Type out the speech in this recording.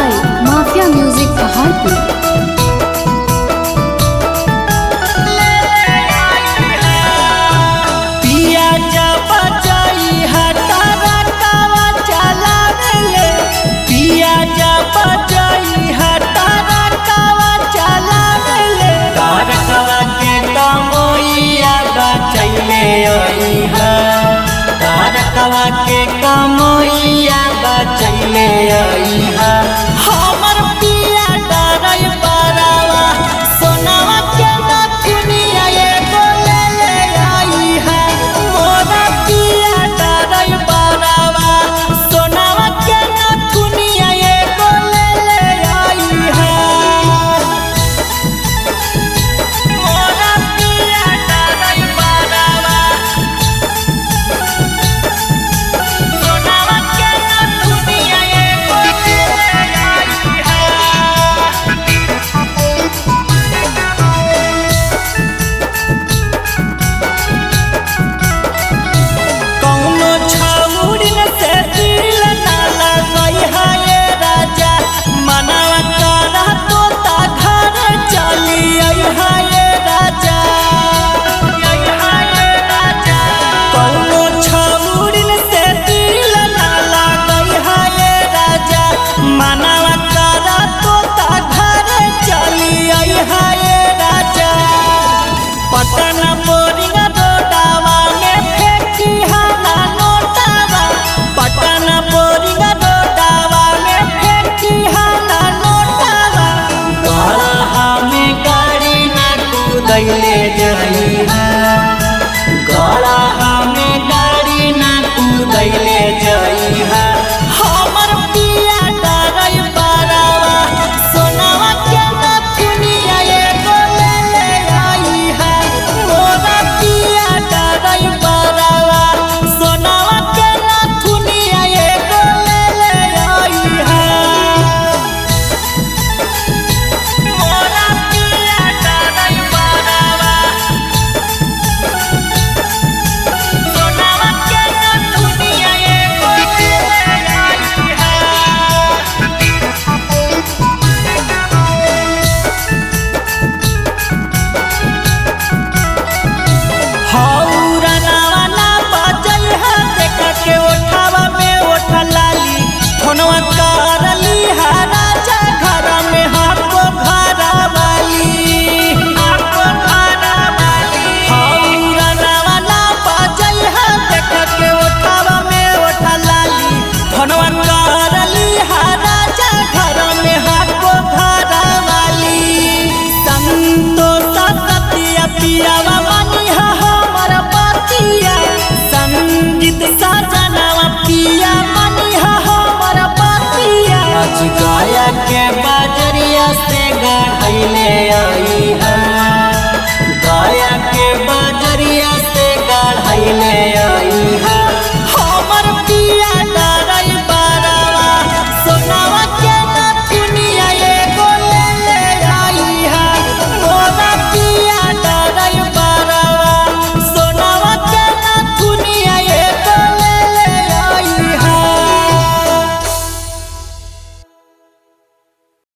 by Mafia Music Pahalpur। तारकवा के कमैया बचैले अइहा हमर पिया डरै बरावा सोनावा के नथुनिया एगो ले अइहा मोर पिया डरै बरावा सोनावा के नथुनिया एगो ले अइहा मोर पिया डरै बरावा दैले जइहा गला हमें गाड़ी ना कूदैले जइहा हमर पिया डरै बरावा सोनावा के नथुनिया एगो ले अइहा मोर पिया डरै बरावा सोनावा के नथुनिया एगो ले अइहा मोर पिया डरै के ओठावा में ओठा लाली फोनवा करली राजा घर में हाको भारा वाली हौरा नवाला बजैहा देख के ओठावा में ओठा लाली फोनवा करली राजा घर में हाको भारा वाली संतोष सतिया पियावा मानी हमर पतिया संगीत सजनवा पिया मानी हमर पतिया आज गाया के बजरिया से गढ़ैले आई